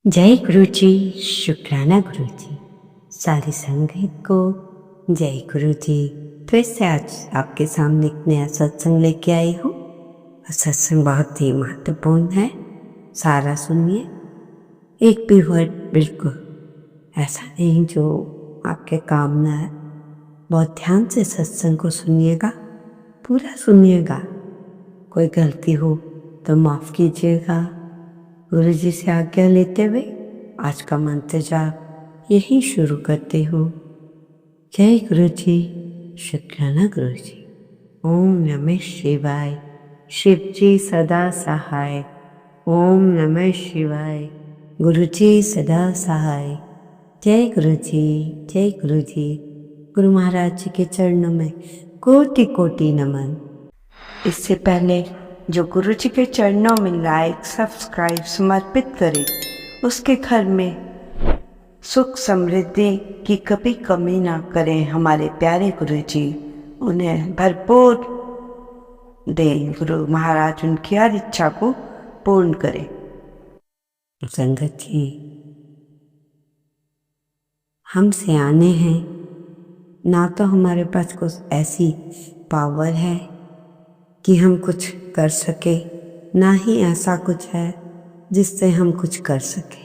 जय गुरु जी। शुक्राना गुरु जी। सारी संगत को जय गुरु जी। फिर से आज आपके सामने एक नया सत्संग लेके आई हूँ। सत्संग बहुत ही महत्वपूर्ण है, सारा सुनिए, एक भी वर्ड बिल्कुल ऐसा नहीं जो आपके काम ना है। बहुत ध्यान से सत्संग को सुनिएगा, पूरा सुनिएगा। कोई गलती हो तो माफ कीजिएगा। गुरु जी से आज्ञा लेते हुए आज का मंत्र जाप यही शुरू करते हो। जय गुरु जी। शुक्राना गुरु जी। ओम नमः शिवाय। शिव जी सदा सहाय। ओम नमः शिवाय। गुरु जी सदा सहाय। जय गुरु जी। जय गुरु जी। गुरु महाराज जी के चरणों में कोटि कोटि नमन। इससे पहले जो गुरु जी के चरणों में लाइक सब्सक्राइब समर्पित करे, उसके घर में सुख समृद्धि की कभी कमी ना करें। हमारे प्यारे गुरु जी उन्हें भरपूर दे। गुरु महाराज उनकी हर इच्छा को पूर्ण करें। संगत जी, हम सियाने हैं ना, तो हमारे पास कुछ ऐसी पावर है कि हम कुछ कर सके, ना ही ऐसा कुछ है जिससे हम कुछ कर सके।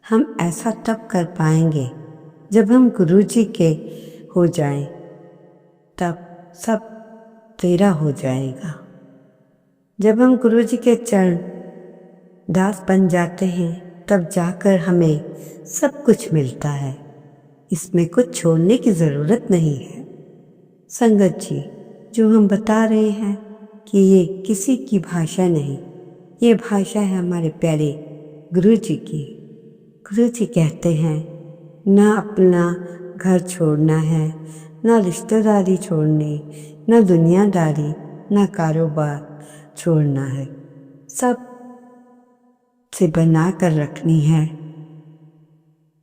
हम ऐसा तब कर पाएंगे जब हम गुरु जी के हो जाएं, तब सब तेरा हो जाएगा। जब हम गुरु जी के चरण दास बन जाते हैं, तब जाकर हमें सब कुछ मिलता है। इसमें कुछ छोड़ने की जरूरत नहीं है। संगत जी, जो हम बता रहे हैं कि ये किसी की भाषा नहीं, ये भाषा है हमारे प्यारे गुरु जी की। गुरु जी कहते हैं, ना अपना घर छोड़ना है, ना रिश्तेदारी छोड़नी, ना दुनियादारी, ना कारोबार छोड़ना है। सब से बना कर रखनी है,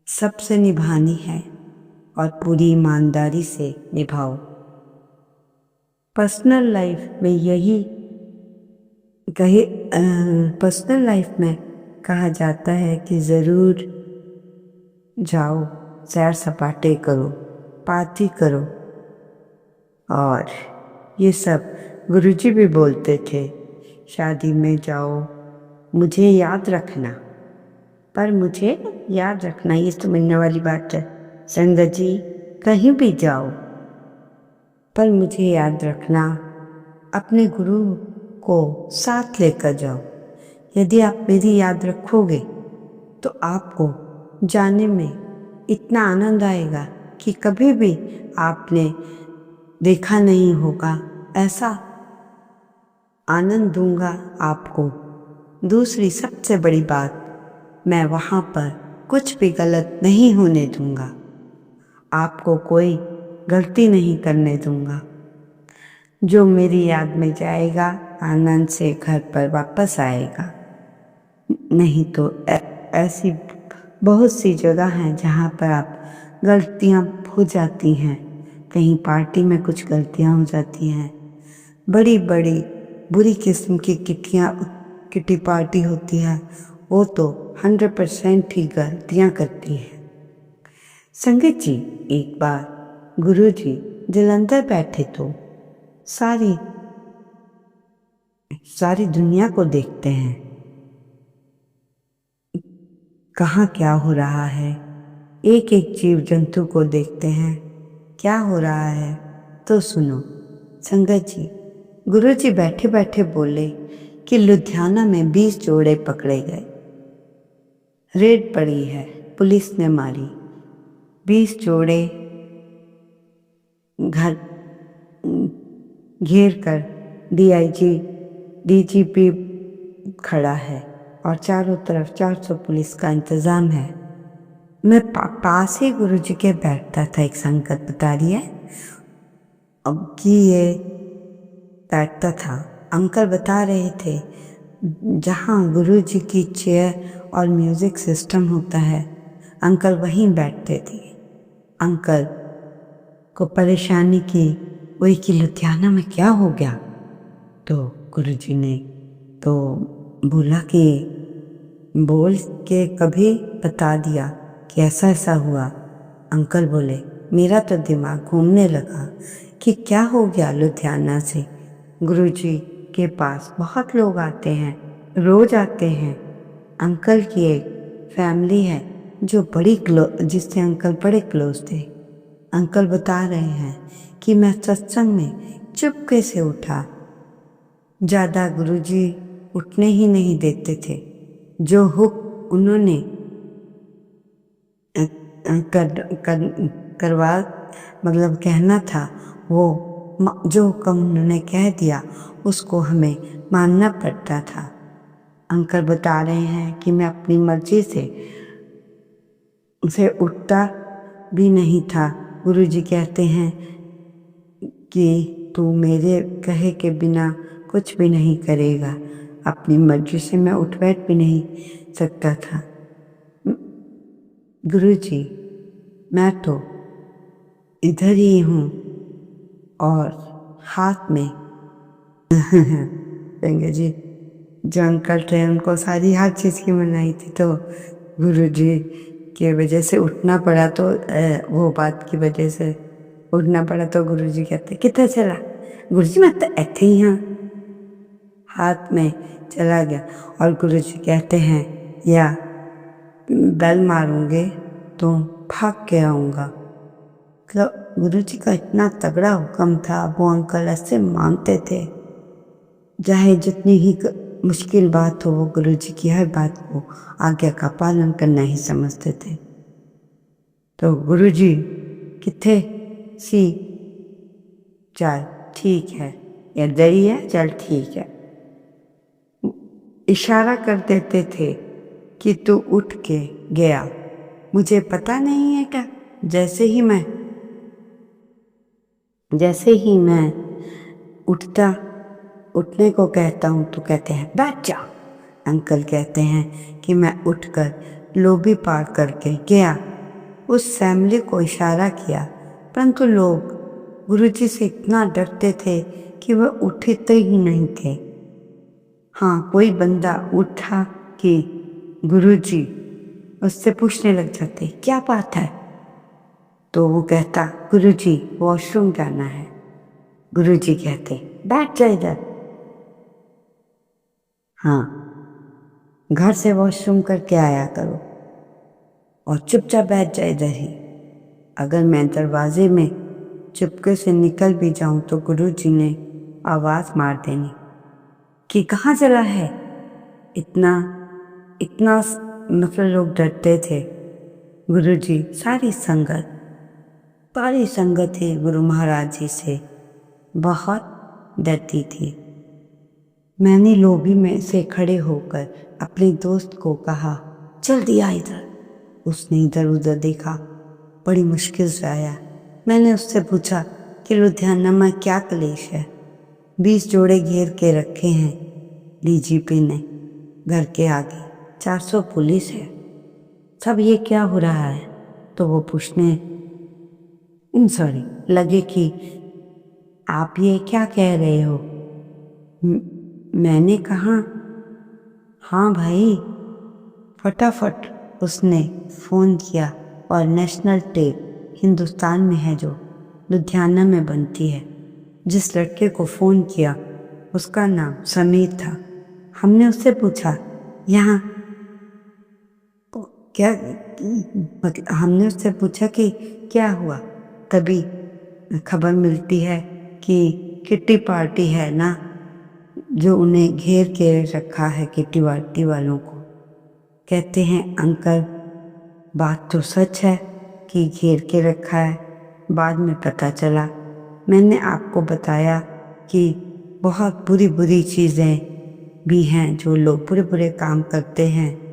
सबसे निभानी है और पूरी ईमानदारी से निभाओ। पर्सनल लाइफ में यही पर्सनल लाइफ में कहा जाता है कि ज़रूर जाओ, सैर सपाटे करो, पार्टी करो। और ये सब गुरुजी भी बोलते थे, शादी में जाओ, मुझे याद रखना। पर मुझे याद रखना ये समझने वाली बात है। संगत जी, कहीं भी जाओ पर मुझे याद रखना, अपने गुरु को साथ लेकर जाओ। यदि आप मेरी याद रखोगे तो आपको जाने में इतना आनंद आएगा कि कभी भी आपने देखा नहीं होगा। ऐसा आनंद दूंगा आपको। दूसरी सबसे बड़ी बात, मैं वहाँ पर कुछ भी गलत नहीं होने दूंगा। आपको कोई गलती नहीं करने दूंगा। जो मेरी याद में जाएगा आनंद से घर पर वापस आएगा। नहीं तो ऐसी बहुत सी जगह हैं जहाँ पर आप गलतियाँ हो जाती हैं। कहीं पार्टी में कुछ गलतियाँ हो जाती हैं, बड़ी बड़ी बुरी किस्म की किटी पार्टी होती है, वो तो 100% ही गलतियाँ करती है। संगत जी, एक बार गुरु जी जलंधर बैठे तो सारी दुनिया को देखते हैं, कहाँ क्या हो रहा है। एक एक जीव जंतु को देखते हैं, क्या हो रहा है। तो सुनो संगत जी, गुरु जी बैठे बैठे बोले कि लुधियाना में 20 जोड़े पकड़े गए। रेड पड़ी है, पुलिस ने मारी। 20 जोड़े घर घेर कर डीजीपी खड़ा है और चारों तरफ 400 पुलिस का इंतजाम है। मैं पास ही गुरु जी के बैठता था। एक संगत बता रही है अब कि ये बैठता था, अंकल बता रहे थे, जहाँ गुरु जी की चेयर और म्यूजिक सिस्टम होता है, अंकल वहीं बैठते थे। अंकल को परेशानी की वही कि लुधियाना में क्या हो गया। तो गुरु जी ने तो बोला कि बोल के कभी बता दिया कि ऐसा ऐसा हुआ। अंकल बोले, मेरा तो दिमाग घूमने लगा कि क्या हो गया लुधियाना से। गुरुजी के पास बहुत लोग आते हैं, रोज आते हैं। अंकल की एक फैमिली है जो जिससे अंकल बड़े क्लोज थे। अंकल बता रहे हैं कि मैं सत्संग में चुपके से उठा। ज़्यादा गुरुजी उठने ही नहीं देते थे। जो हुक उन्होंने करवा मतलब कहना था, वो जो हुक्म उन्होंने कह दिया उसको हमें मानना पड़ता था। अंकल बता रहे हैं कि मैं अपनी मर्जी से उसे उठता भी नहीं था। गुरुजी कहते हैं कि तू मेरे कहे के बिना कुछ भी नहीं करेगा। अपनी मर्जी से मैं उठ बैठ भी नहीं सकता था। गुरुजी, मैं तो इधर ही हूँ और हाथ में देंगे जी। जो अंकल थे उनको सारी हर चीज़ की मनाही थी, तो गुरुजी की वजह से उठना पड़ा। तो वो बात की वजह से उठना पड़ा। तो गुरुजी कहते, कितना चला? गुरुजी, मैं तो ऐसे ही हाँ। हाथ में चला गया। और गुरुजी कहते हैं, या बेल मारूंगे तो भाग के आऊँगा। मतलब गुरुजी का इतना तगड़ा हुक्म था। वो अंकल ऐसे मानते थे, चाहे जितनी ही मुश्किल बात हो, वो गुरुजी की हर बात को आज्ञा का पालन करना ही समझते थे। तो गुरुजी किथे सी? चल ठीक है, इधर ही है, चल ठीक है। इशारा कर देते थे कि तू उठ के गया, मुझे पता नहीं है क्या। जैसे ही मैं उठने को कहता हूँ तो कहते हैं, बैठ जा। अंकल कहते हैं कि मैं उठकर लोबी पार करके गया, उस फैमिली को इशारा किया, परंतु लोग गुरुजी से इतना डरते थे कि वह उठते ही नहीं थे। हाँ, कोई बंदा उठा कि गुरुजी उससे पूछने लग जाते, क्या बात है? तो वो कहता, गुरुजी वॉशरूम जाना है। गुरुजी कहते, बैठ जा इधर। हाँ, घर से वॉशरूम करके आया करो और चुपचाप बैठ जा इधर ही। अगर मैं दरवाजे में चुपके से निकल भी जाऊं तो गुरुजी ने आवाज मार देनी कि कहाँ चला है। इतना इतना मतलब लोग डरते थे। गुरुजी सारी संगत थी गुरु महाराज जी से बहुत डरती थी। मैंने लोबी में से खड़े होकर अपने दोस्त को कहा, जल्दी आ इधर। उसने इधर उधर देखा, बड़ी मुश्किल से आया। मैंने उससे पूछा कि लुधियाना में क्या कलेश है? 20 जोड़े घेर के रखे हैं डीजीपी ने। घर के आगे 400 पुलिस है। सब ये क्या हो रहा है? तो वो पूछने लगे कि आप ये क्या कह रहे हो? मैंने कहा, हाँ भाई। फटाफट उसने फ़ोन किया और नेशनल टेप हिंदुस्तान में है जो लुधियाना में बनती है। जिस लड़के को फ़ोन किया उसका नाम समीर था। हमने उससे पूछा, यहाँ क्या मतलब हमने उससे पूछा कि क्या हुआ। तभी खबर मिलती है कि किट्टी पार्टी है ना, जो उन्हें घेर के रखा है, किट्टी पार्टी वालों को। कहते हैं, अंकल बात तो सच है कि घेर के रखा है। बाद में पता चला, मैंने आपको बताया कि बहुत बुरी बुरी चीज़ें भी हैं, जो लोग बुरे बुरे काम करते हैं।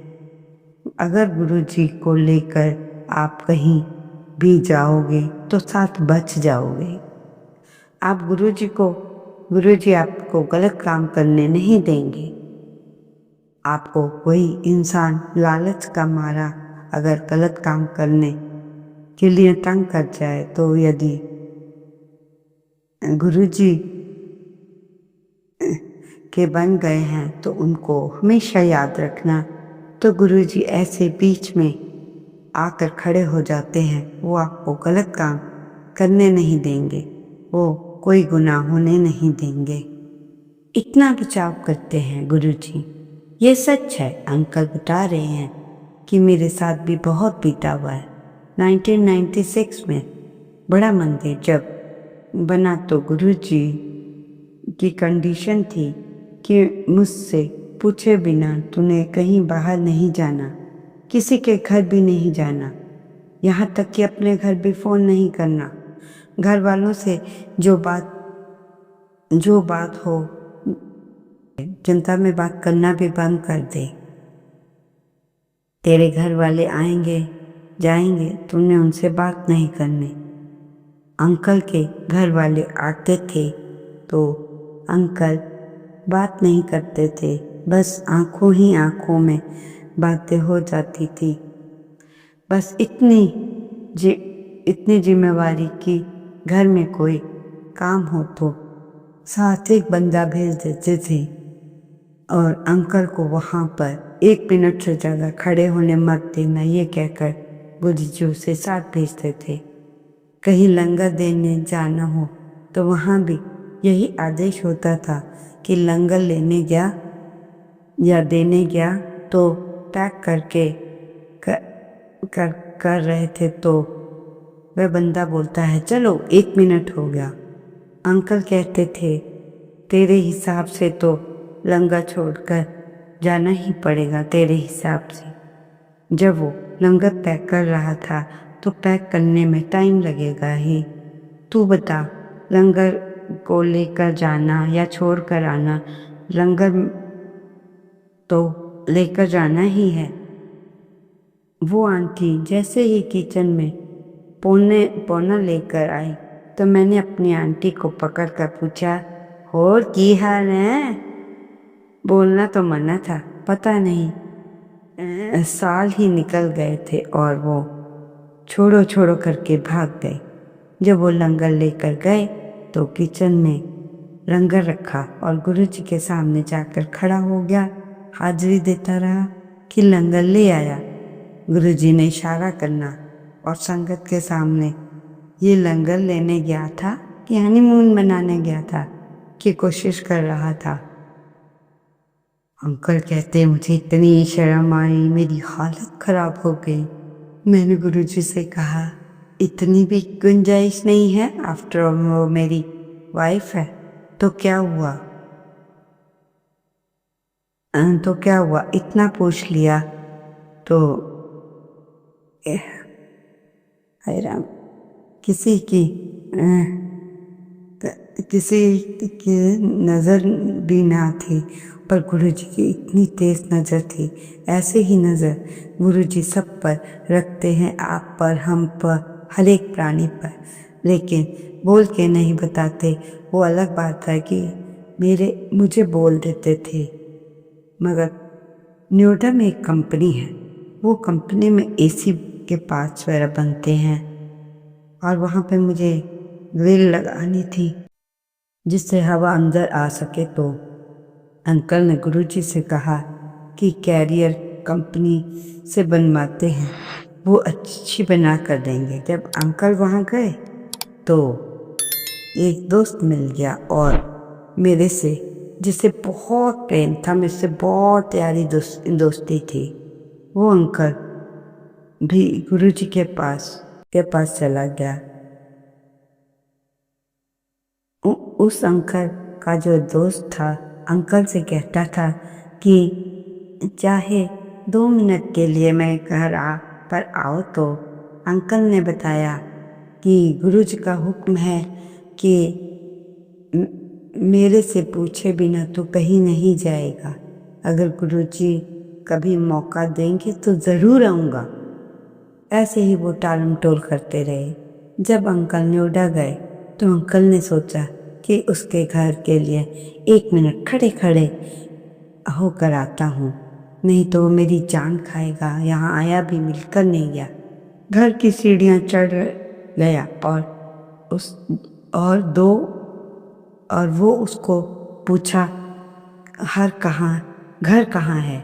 अगर गुरुजी को लेकर आप कहीं भी जाओगे तो साथ बच जाओगे। आप गुरुजी आपको गलत काम करने नहीं देंगे। आपको कोई इंसान लालच का मारा अगर गलत काम करने के लिए तंग कर जाए, तो यदि गुरुजी के बन गए हैं तो उनको हमेशा याद रखना तो गुरुजी ऐसे बीच में आकर खड़े हो जाते हैं। वो आपको गलत काम करने नहीं देंगे, वो कोई गुनाह होने नहीं देंगे। इतना बचाव करते हैं गुरुजी। ये सच है, अंकल बता रहे हैं कि मेरे साथ भी बहुत बीता हुआ है। 1996 में बड़ा मंदिर जब बना तो गुरुजी की कंडीशन थी कि मुझसे पूछे बिना तूने कहीं बाहर नहीं जाना, किसी के घर भी नहीं जाना, यहाँ तक कि अपने घर भी फ़ोन नहीं करना, घर वालों से जो बात हो जनता में बात करना भी बंद कर दे। तेरे घर वाले आएंगे जाएंगे, तूने उनसे बात नहीं करनी। अंकल के घर वाले आते थे तो अंकल बात नहीं करते थे, बस आंखों ही आंखों में बातें हो जाती थी। बस इतनी जिम्मेवारी कि घर में कोई काम हो तो साथ एक बंदा भेज देते थे और अंकल को वहाँ पर 1 मिनट से ज़्यादा खड़े होने मत देना, ये कहकर गुरुजी उसे साथ भेजते थे। कहीं लंगर देने जाना हो तो वहाँ भी यही आदेश होता था कि लंगर लेने गया या देने गया तो पैक करके कर रहे थे तो वह बंदा बोलता है चलो 1 मिनट हो गया। अंकल कहते थे तेरे हिसाब से तो लंगर छोड़कर जाना ही पड़ेगा, तेरे हिसाब से। जब वो लंगर पैक कर रहा था तो पैक करने में टाइम लगेगा ही। तू बता, लंगर को लेकर जाना या छोड़ कर आना, लंगर तो लेकर जाना ही है। वो आंटी जैसे ही किचन में पौना लेकर आई तो मैंने अपनी आंटी को पकड़कर पूछा, और की हाल है? बोलना तो मना था, पता नहीं साल ही निकल गए थे और वो छोड़ो छोड़ो करके भाग गए। जब वो लंगर लेकर गए तो किचन में लंगर रखा और गुरुजी के सामने जाकर खड़ा हो गया, हाजिरी देता रहा कि लंगर ले आया। गुरुजी ने इशारा करना और संगत के सामने ये लंगर लेने गया था कि हनीमून मनाने गया था कि कोशिश कर रहा था। अंकल कहते मुझे इतनी शर्म आई, मेरी हालत खराब हो गई। मैंने गुरुजी से कहा इतनी भी गुंजाइश नहीं है, आफ्टर ऑल वो मेरी वाइफ है। तो क्या हुआ इतना पूछ लिया तो हैरान किसी की नज़र भी ना थी, पर गुरुजी की इतनी तेज नज़र थी। ऐसे ही नज़र गुरुजी सब पर रखते हैं, आप पर, हम पर, हर एक प्राणी पर, लेकिन बोल के नहीं बताते। वो अलग बात है कि मुझे बोल देते थे। मगर नोएडा में एक कंपनी है, वो कंपनी में एसी के पार्ट्स वगैरह बनते हैं और वहाँ पे मुझे ग्रिल लगानी थी जिससे हवा अंदर आ सके। तो अंकल ने गुरुजी से कहा कि कैरियर कंपनी से बनवाते हैं, वो अच्छी बना कर देंगे। जब अंकल वहाँ गए तो एक दोस्त मिल गया और मेरे से, जिसे बहुत प्रेम था, मुझसे बहुत प्यारी दोस्ती थी, वो अंकल भी गुरुजी के पास चला गया। उस अंकल का जो दोस्त था अंकल से कहता था कि चाहे 2 मिनट के लिए मैं घर पर आओ। तो अंकल ने बताया कि गुरुजी का हुक्म है कि मेरे से पूछे बिना तो कहीं नहीं जाएगा। अगर गुरुजी कभी मौका देंगे तो ज़रूर आऊँगा। ऐसे ही वो टालम टोल करते रहे। जब अंकल नोएडा गए तो अंकल ने सोचा कि उसके घर के लिए 1 मिनट खड़े खड़े होकर आता हूँ, नहीं तो मेरी जान खाएगा। यहाँ आया भी मिलकर नहीं गया। घर की सीढ़ियाँ चढ़ गया और वो उसको पूछा घर कहाँ है।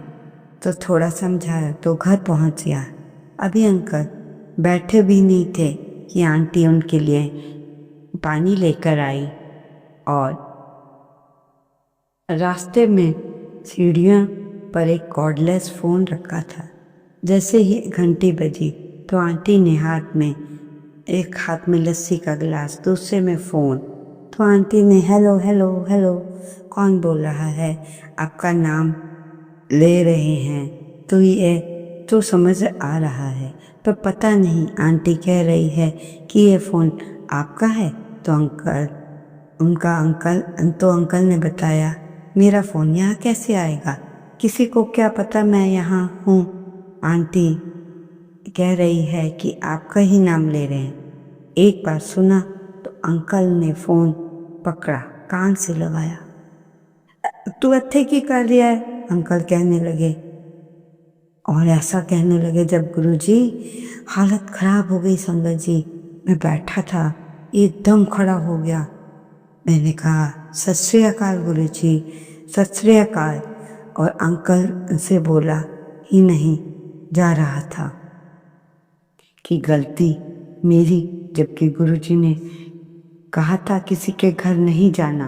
तो थोड़ा समझाया तो घर पहुंच गया। अभी अंकल बैठे भी नहीं थे कि आंटी उनके लिए पानी लेकर आई और रास्ते में सीढ़ियों पर एक कॉर्डलेस फ़ोन रखा था। जैसे ही घंटी बजी तो आंटी ने एक हाथ में लस्सी का गिलास, दूसरे में फ़ोन। तो आंटी ने हेलो हेलो हेलो, कौन बोल रहा है, आपका नाम ले रहे हैं, तो ये तो समझ आ रहा है, पर पता नहीं आंटी कह रही है कि ये फ़ोन आपका है। तो अंकल ने बताया, मेरा फ़ोन यहाँ कैसे आएगा, किसी को क्या पता मैं यहाँ हूँ। आंटी कह रही है कि आपका ही नाम ले रहे हैं। एक बार सुना तो अंकल ने फ़ोन पकड़ा, कान से लगाया। तू अत्थे की कर रहा है, अंकल कहने लगे। और ऐसा कहने लगे जब गुरुजी, हालत खराब हो गई संगत जी। मैं बैठा था, एकदम खड़ा हो गया। मैंने कहा सत श्री अकाल गुरुजी, सत श्री अकाल। और अंकल से बोला ही नहीं जा रहा था कि गलती मेरी, जबकि गुरुजी ने कहा था किसी के घर नहीं जाना।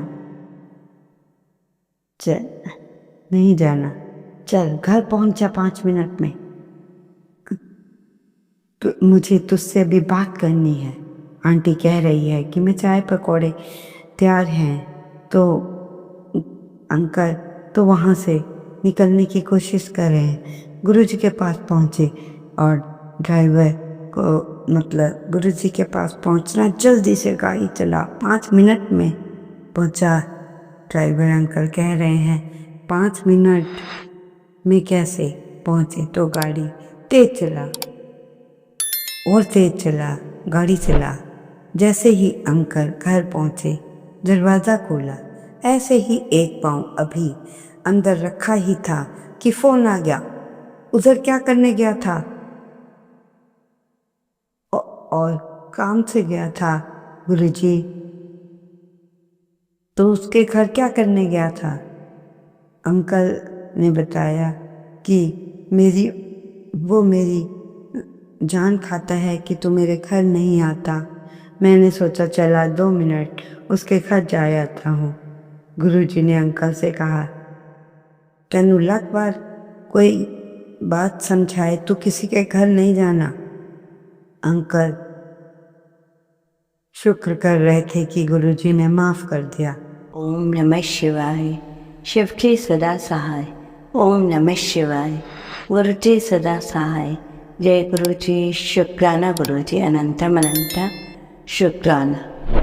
नहीं जाना, चल घर पहुंचा 5 मिनट में। तो मुझे तुझसे अभी बात करनी है। आंटी कह रही है कि मैं चाय पकौड़े तैयार हैं। तो अंकल तो वहाँ से निकलने की कोशिश कर रहे हैं। गुरुजी के पास पहुँचे और ड्राइवर को गुरुजी के पास पहुँचना, जल्दी से गाड़ी चला, 5 मिनट में पहुँचा। ड्राइवर अंकल कह रहे हैं 5 मिनट में कैसे पहुँचे, तो गाड़ी तेज चला और तेज चला, गाड़ी चला। जैसे ही अंकल घर पहुँचे, दरवाज़ा खोला, ऐसे ही एक पाँव अभी अंदर रखा ही था कि फ़ोन आ गया। उधर क्या करने गया था? और काम से गया था गुरुजी। तो उसके घर क्या करने गया था? अंकल ने बताया कि मेरी जान खाता है कि तू मेरे घर नहीं आता। मैंने सोचा चला 2 मिनट उसके घर जा आता हूँ। गुरुजी ने अंकल से कहा, तेनू लाख बार कोई बात समझाए तो किसी के घर नहीं जाना। अंकल शुक्र कर रहे थे कि गुरुजी ने माफ़ कर दिया। ओम नमः शिवाय। शिव की सदा सहाय। ओम नमः शिवाय। गुरु जी सदा सहाय। जय गुरु जी। शुक्राना गुरु जी, अनंतम अनंत शुक्राना।